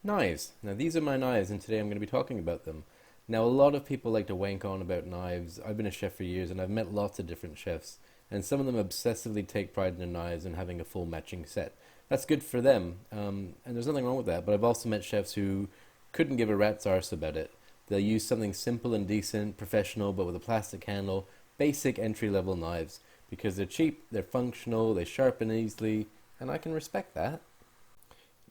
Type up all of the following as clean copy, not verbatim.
Knives. Now, these are my knives, and today I'm going to be talking about them. Now, a lot of people like to wank on about knives. I've been a chef for years, and I've met lots of different chefs, and some of them obsessively take pride in their knives and having a full matching set. That's good for them, and there's nothing wrong with that, but I've also met chefs who couldn't give a rat's arse about it. They'll use something simple and decent, professional, but with a plastic handle, basic entry-level knives, because they're cheap, they're functional, they sharpen easily, and I can respect that.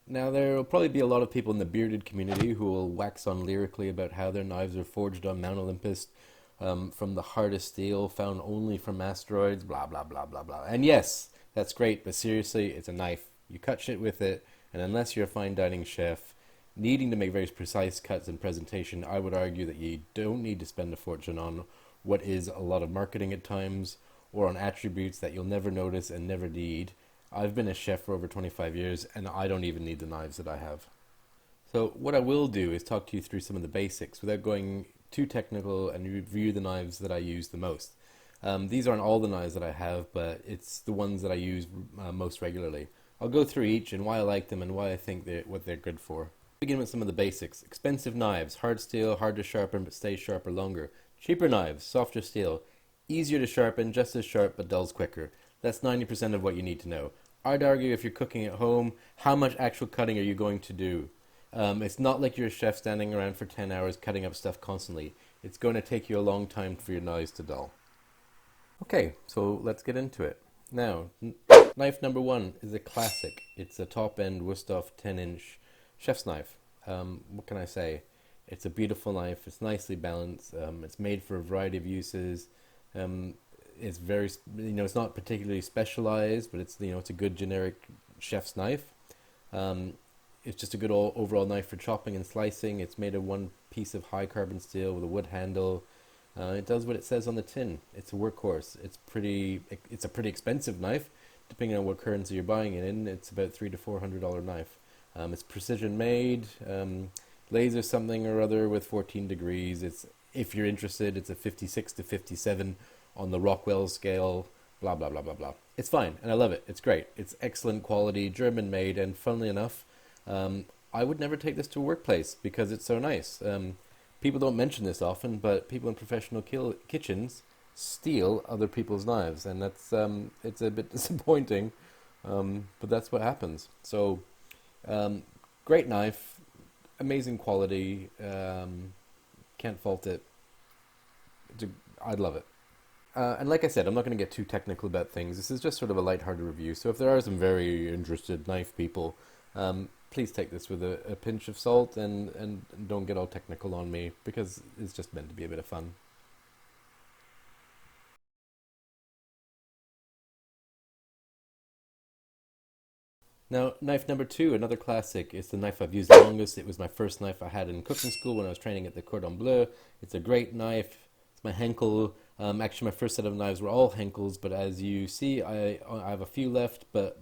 Now, there will probably be a lot of people in the bearded community who will wax on lyrically about how their knives are forged on Mount Olympus from the hardest steel found only from asteroids, blah, blah, blah, blah, blah. And yes, that's great, but seriously, it's a knife. You cut shit with it, and unless you're a fine dining chef, needing to make very precise cuts and presentation, I would argue that you don't need to spend a fortune on what is a lot of marketing at times, or on attributes that you'll never notice and never need. I've been a chef for over 25 years, and I don't even need the knives that I have. So what I will do is talk to you through some of the basics without going too technical and review the knives that I use the most. These aren't all the knives that I have, but it's the ones that I use most regularly. I'll go through each and why I like them and why I think what they're good for. Begin with some of the basics. Expensive knives, hard steel, hard to sharpen but stays sharper longer. Cheaper knives, softer steel, easier to sharpen, just as sharp but dulls quicker. That's 90% of what you need to know. I'd argue if you're cooking at home, how much actual cutting are you going to do? It's not like you're a chef standing around for 10 hours cutting up stuff constantly. It's going to take you a long time for your knives to dull. Okay, so let's get into it. Now, knife number one is a classic. It's a top-end Wusthof 10-inch chef's knife. What can I say? It's a beautiful knife. It's nicely balanced. It's made for a variety of uses. It's very, it's not particularly specialized, but it's a good generic chef's knife. It's just a good overall knife for chopping and slicing. It's made of one piece of high carbon steel with a wood handle. It does what it says on the tin. It's a workhorse. It's a pretty expensive knife, depending on what currency you're buying it in. It's about $300 to $400 knife. It's precision made, laser something or other with 14 degrees. If you're interested, it's a 56 to 57 on the Rockwell scale, blah, blah, blah, blah, blah. It's fine, and I love it. It's great. It's excellent quality, German made, and funnily enough, I would never take this to a workplace because it's so nice. People don't mention this often, but people in professional kitchens steal other people's knives, and it's a bit disappointing, but that's what happens. So, great knife, amazing quality, can't fault it. I'd love it. And like I said, I'm not going to get too technical about things. This is just sort of a lighthearted review. So if there are some very interested knife people, please take this with a pinch of salt and don't get all technical on me because it's just meant to be a bit of fun. Now, knife number two, another classic. It's the knife I've used the longest. It was my first knife I had in cooking school when I was training at the Cordon Bleu. It's a great knife. It's my Henkel. Actually, my first set of knives were all Henkels, but as you see, I have a few left, but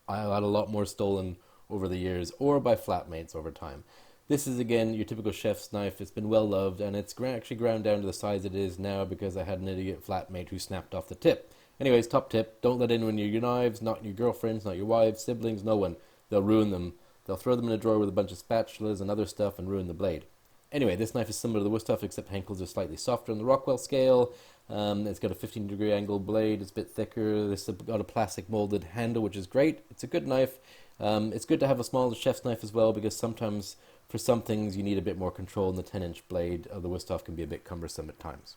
I had a lot more stolen over the years or by flatmates over time. This is, again, your typical chef's knife. It's been well loved, and it's actually ground down to the size it is now because I had an idiot flatmate who snapped off the tip. Anyways, top tip, don't let anyone near your knives, not your girlfriends, not your wives, siblings, no one. They'll ruin them. They'll throw them in a drawer with a bunch of spatulas and other stuff and ruin the blade. Anyway, this knife is similar to the Wusthof, except Henkels are slightly softer on the Rockwell scale. It's got a 15-degree angle blade. It's a bit thicker. It's got a plastic molded handle, which is great. It's a good knife. It's good to have a small chef's knife as well because sometimes for some things you need a bit more control, and the 10-inch blade of the Wusthof can be a bit cumbersome at times.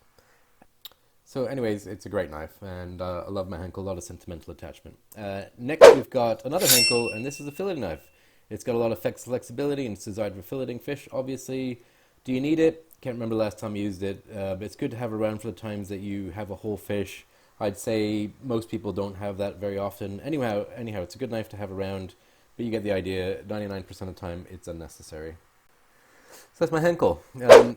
So anyways, it's a great knife, and I love my Henkel, a lot of sentimental attachment. Next we've got another Henkel, and this is a fillet knife. It's got a lot of flexibility, and it's designed for filleting fish, obviously. Do you need it? Can't remember the last time I used it, but it's good to have around for the times that you have a whole fish. I'd say most people don't have that very often. Anyhow, it's a good knife to have around, but you get the idea. 99% of the time, it's unnecessary. So that's my Henkel.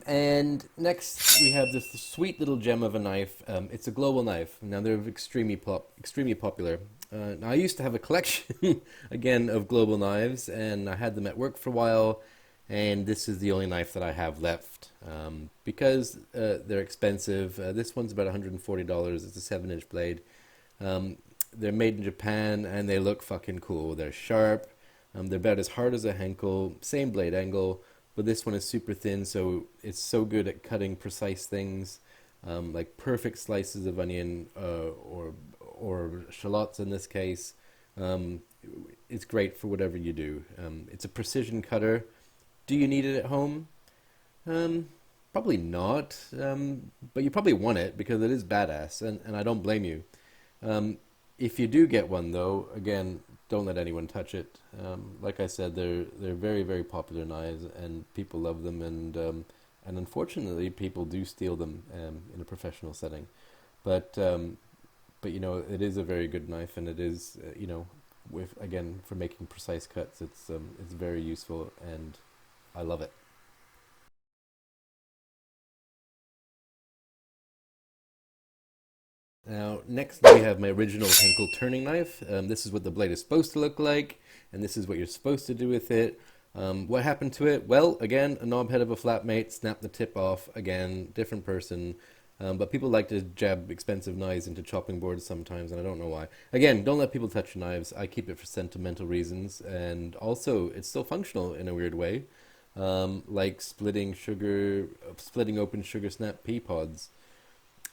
And next we have this sweet little gem of a knife. It's a global knife. Now they're extremely popular. Now I used to have a collection, again, of global knives, and I had them at work for a while, and this is the only knife that I have left. Because they're expensive. This one's about $140. It's a 7-inch blade. They're made in Japan, and they look fucking cool. They're sharp. They're about as hard as a Henkel, same blade angle, but this one is super thin, so it's so good at cutting precise things, like perfect slices of onion or shallots in this case. Um, it's great for whatever you do. It's a precision cutter. Do you need it at home? Um, Probably not, but you probably want it because it is badass, and I don't blame you. Um, if you do get one, though, again, don't let anyone touch it. Like I said, they're very very popular knives, and people love them, and unfortunately, people do steal them in a professional setting. But but it is a very good knife, and it is with again for making precise cuts, it's very useful, and I love it. Now, next we have my original Henkel turning knife. This is what the blade is supposed to look like, and this is what you're supposed to do with it. What happened to it? Well, again, a knob head of a flatmate snapped the tip off. Again, different person. But people like to jab expensive knives into chopping boards sometimes, and I don't know why. Again, don't let people touch your knives. I keep it for sentimental reasons, and also it's still functional in a weird way, like splitting open sugar snap pea pods.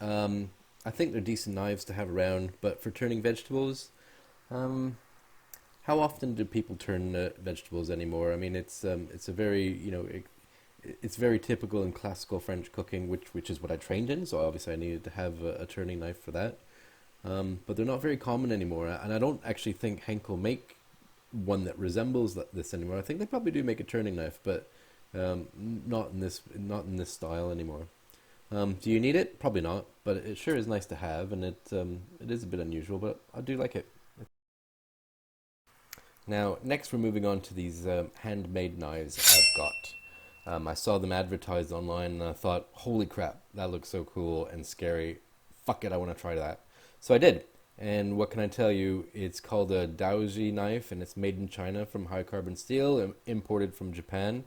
Um, I think they're decent knives to have around, but for turning vegetables, um, how often do people turn vegetables anymore? I mean, it's a very it's very typical in classical French cooking, which is what I trained in. So obviously I needed to have a turning knife for that. But they're not very common anymore, and I don't actually think Henkel make one that resembles this anymore. I think they probably do make a turning knife, but not in this style anymore. Do you need it? Probably not, but it sure is nice to have, and it is a bit unusual, but I do like it. Now, next we're moving on to these handmade knives I've got. I saw them advertised online, and I thought, holy crap, that looks so cool and scary. Fuck it, I want to try that. So I did. And what can I tell you? It's called a Daoji knife, and it's made in China from high carbon steel, imported from Japan.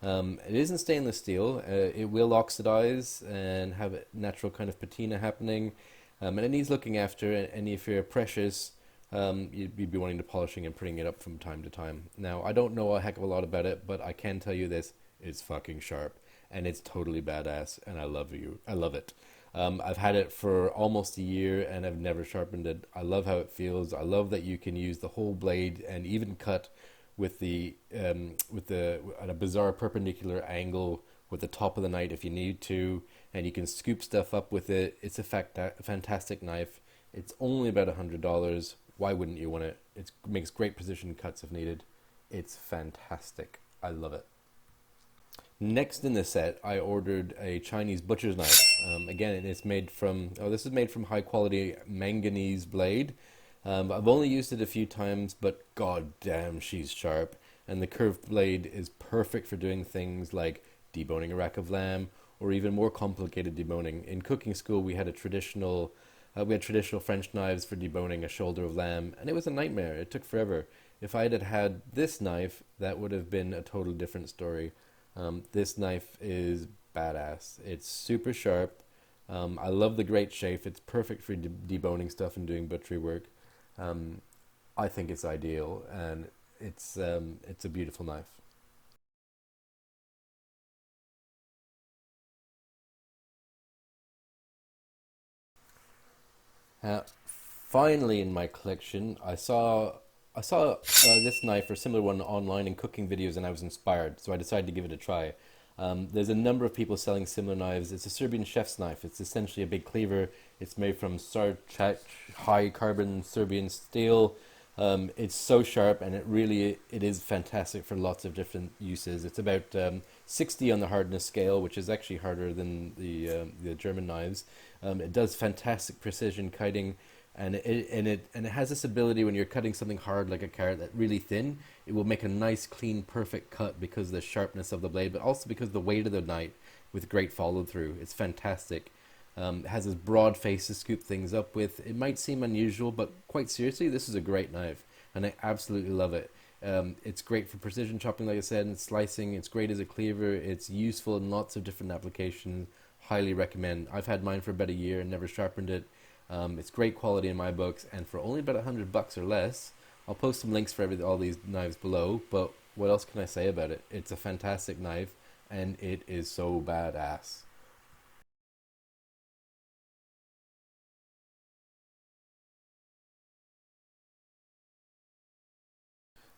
It isn't stainless steel. It will oxidize and have a natural kind of patina happening, and it needs looking after. And if you're precious, you'd be wanting to polishing and putting it up from time to time. Now, I don't know a heck of a lot about it, but I can tell you this: it's fucking sharp, and it's totally badass, and I love you. I love it. I've had it for almost a year, and I've never sharpened it. I love how it feels. I love that you can use the whole blade and even cut with the at a bizarre perpendicular angle with the top of the knife if you need to, and you can scoop stuff up with it. It's a fantastic knife. It's only about $100. Why wouldn't you want it? It makes great precision cuts if needed. It's fantastic. I love it. Next in the set, I ordered a Chinese butcher's knife. Again, this is made from high quality manganese blade. I've only used it a few times, but god damn, she's sharp. And the curved blade is perfect for doing things like deboning a rack of lamb or even more complicated deboning. In cooking school, we had traditional French knives for deboning a shoulder of lamb, and it was a nightmare. It took forever. If I had this knife, that would have been a total different story. This knife is badass. It's super sharp. I love the great shape. It's perfect for deboning stuff and doing butchery work. Um, I think it's ideal, and it's a beautiful knife. Uh, Finally, in my collection, I saw this knife or similar one online in cooking videos, and I was inspired, so I decided to give it a try. There's a number of people selling similar knives. It's a Serbian chef's knife. It's essentially a big cleaver. It's made from Sarchach high carbon Serbian steel. It's so sharp, and it is fantastic for lots of different uses. It's about 60 on the hardness scale, which is actually harder than the German knives. It does fantastic precision cutting, and it has this ability when you're cutting something hard like a carrot that really thin, it will make a nice, clean, perfect cut because of the sharpness of the blade, but also because of the weight of the knife with great follow through. It's fantastic. It has this broad face to scoop things up with. It might seem unusual, but quite seriously, this is a great knife, and I absolutely love it. It's great for precision chopping, like I said, and slicing. It's great as a cleaver. It's useful in lots of different applications. Highly recommend. I've had mine for about a year and never sharpened it. It's great quality in my books, and for only about $100 or less, I'll post some links for all these knives below, but what else can I say about it? It's a fantastic knife, and it is so badass.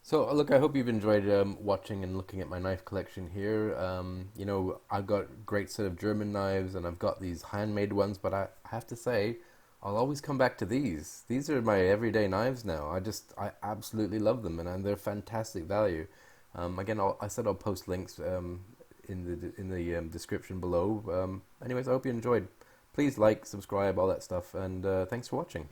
So, look, I hope you've enjoyed watching and looking at my knife collection here. I've got a great set of German knives, and I've got these handmade ones, but I have to say, I'll always come back to these. These are my everyday knives now. I absolutely love them, and they're fantastic value. Again, I said I'll post links in the description below. Anyways, I hope you enjoyed. Please like, subscribe, all that stuff, and thanks for watching.